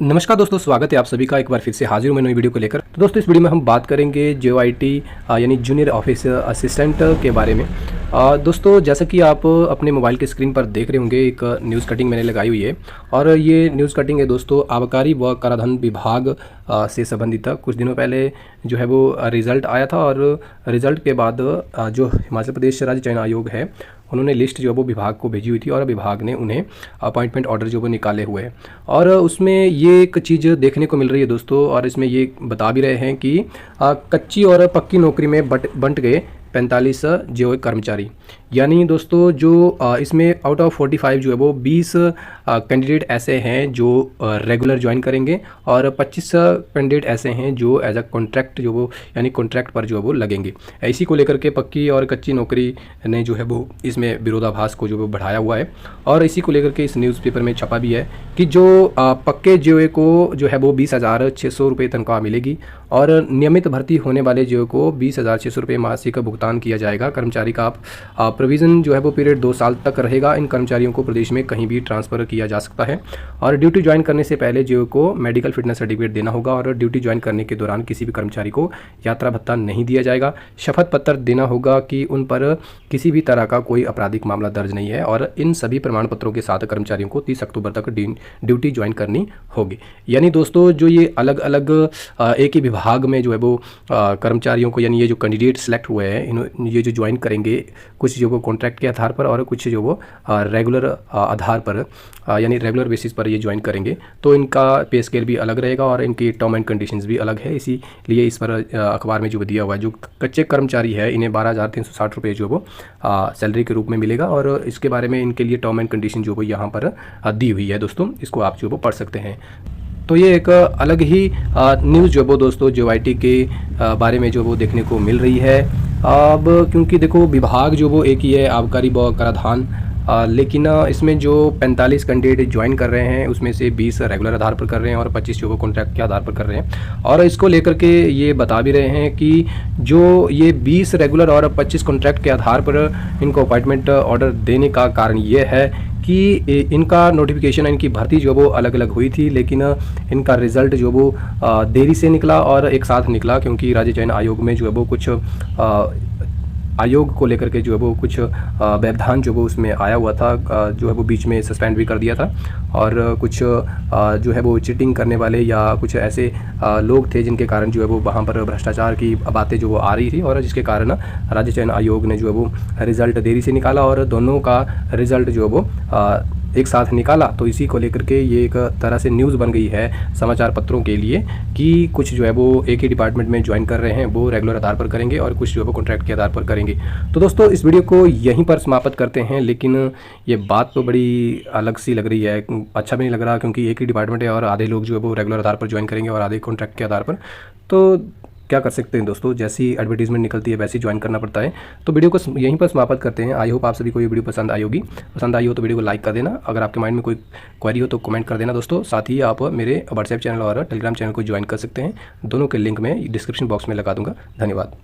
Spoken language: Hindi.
नमस्कार दोस्तों, स्वागत है आप सभी का एक बार फिर से हाजिर हूं मैं नई वीडियो को लेकर। तो दोस्तों इस वीडियो में हम बात करेंगे JOIT यानी जूनियर ऑफिस असिस्टेंट के बारे में। दोस्तों जैसा कि आप अपने मोबाइल के स्क्रीन पर देख रहे होंगे, एक न्यूज़ कटिंग मैंने लगाई हुई है और ये न्यूज़ कटिंग है दोस्तों आबकारी व कराधान विभाग से संबंधित था। कुछ दिनों पहले जो है वो रिज़ल्ट आया था और रिज़ल्ट के बाद जो हिमाचल प्रदेश राज्य चयन आयोग है उन्होंने लिस्ट जो वो विभाग को भेजी हुई थी और विभाग ने उन्हें अपॉइंटमेंट ऑर्डर जो वो निकाले हुए हैं। और उसमें ये एक चीज़ देखने को मिल रही है दोस्तों, और इसमें ये बता भी रहे हैं कि कच्ची और पक्की नौकरी में बंट गए 45 जो कर्मचारी। यानी दोस्तों जो इसमें आउट ऑफ 45 जो है वो 20 कैंडिडेट ऐसे हैं जो रेगुलर ज्वाइन करेंगे और 25 कैंडिडेट ऐसे हैं जो एज अ कॉन्ट्रैक्ट जो वो यानी कॉन्ट्रैक्ट पर जो है वो लगेंगे। इसी को लेकर के पक्की और कच्ची नौकरी ने जो है वो इसमें विरोधाभास को जो वो बढ़ाया हुआ है और इसी को लेकर के इस न्यूज़पेपर में छपा भी है कि जो पक्के जो को जो है वो 20,600 रुपये तनख्वाह मिलेगी और नियमित भर्ती होने वाले जो को 20,600 रुपये मासिक भुगतान किया जाएगा। कर्मचारी का प्रोविज़न जो है वो पीरियड 2 साल तक रहेगा। इन कर्मचारियों को प्रदेश में कहीं भी ट्रांसफ़र किया जा सकता है और ड्यूटी ज्वाइन करने से पहले जो को मेडिकल फिटनेस सर्टिफिकेट देना होगा और ड्यूटी ज्वाइन करने के दौरान किसी भी कर्मचारी को यात्रा भत्ता नहीं दिया जाएगा। शपथ पत्र देना होगा कि उन पर किसी भी तरह का कोई आपराधिक मामला दर्ज नहीं है और इन सभी प्रमाण पत्रों के साथ कर्मचारियों को 30 अक्टूबर तक ड्यूटी ज्वाइन करनी होगी। यानी दोस्तों जो ये अलग अलग एक ही विभाग में जो है वो कर्मचारियों को यानी ये जो कैंडिडेट सेलेक्ट हुए हैं ये जो ज्वाइन करेंगे, कुछ जो वो कॉन्ट्रैक्ट के आधार पर और कुछ जो वो रेगुलर आधार पर यानी रेगुलर बेसिस पर ये ज्वाइन करेंगे, तो इनका पे स्केल भी अलग रहेगा और इनकी टर्म एंड कंडीशंस भी अलग है। इसीलिए इस पर अखबार में जो दिया हुआ है, जो कच्चे कर्मचारी है इन्हें 12,360 रुपये जो वो सैलरी के रूप में मिलेगा और इसके बारे में इनके लिए टर्म एंड कंडीशन जो वो यहाँ पर दी हुई है दोस्तों, इसको आप जो वो पढ़ सकते हैं। तो ये एक अलग ही न्यूज़ जो वो दोस्तों JOIT के बारे में जो वो देखने को मिल रही है। अब क्योंकि देखो विभाग जो वो एक ही है, आबकारी व कराधान, लेकिन इसमें जो 45 कैंडिडेट ज्वाइन कर रहे हैं उसमें से 20 रेगुलर आधार पर कर रहे हैं और 25 जो वो कॉन्ट्रैक्ट के आधार पर कर रहे हैं। और इसको लेकर के ये बता भी रहे हैं कि जो ये 20 रेगुलर और 25 कॉन्ट्रैक्ट के आधार पर इनको अपॉइंटमेंट ऑर्डर देने का कारण ये है कि इनका नोटिफिकेशन, इनकी भर्ती जो वो अलग अलग हुई थी, लेकिन इनका रिज़ल्ट जो वो देरी से निकला और एक साथ निकला क्योंकि राज्य चयन आयोग में जो है वो कुछ आयोग को लेकर के जो है वो कुछ व्यवधान जो वो उसमें आया हुआ था, जो है वो बीच में सस्पेंड भी कर दिया था और कुछ जो है वो चीटिंग करने वाले या कुछ ऐसे लोग थे जिनके कारण जो है वो वहाँ पर भ्रष्टाचार की बातें जो वो आ रही थी और जिसके कारण राज्य चयन आयोग ने जो है वो रिज़ल्ट देरी से निकाला और दोनों का रिज़ल्ट जो है वो एक साथ निकाला। तो इसी को लेकर के ये एक तरह से न्यूज़ बन गई है समाचार पत्रों के लिए कि कुछ जो है वो एक ही डिपार्टमेंट में ज्वाइन कर रहे हैं, वो रेगुलर आधार पर करेंगे और कुछ जो है वो कॉन्ट्रैक्ट के आधार पर करेंगे। तो दोस्तों इस वीडियो को यहीं पर समाप्त करते हैं, लेकिन ये बात तो बड़ी अलग सी लग रही है, अच्छा भी नहीं लग रहा क्योंकि एक ही डिपार्टमेंट है और आधे लोग जो है वो रेगुलर आधार पर ज्वाइन करेंगे और आधे कॉन्ट्रैक्ट के आधार पर। तो क्या कर सकते हैं दोस्तों, जैसी एडवर्टीजमेंट निकलती है वैसे ही ज्वाइन करना पड़ता है। तो वीडियो को यहीं पर समाप्त करते हैं। आई होप आप सभी को ये वीडियो पसंद आई होगी। पसंद आई हो तो वीडियो को लाइक कर देना। अगर आपके माइंड में कोई क्वेरी हो तो कमेंट कर देना दोस्तों। साथ ही आप मेरे व्हाट्सएप चैनल और टेलीग्राम चैनल को ज्वाइन कर सकते हैं। दोनों के लिंक मैं डिस्क्रिप्शन बॉक्स में लगा दूंगा। धन्यवाद।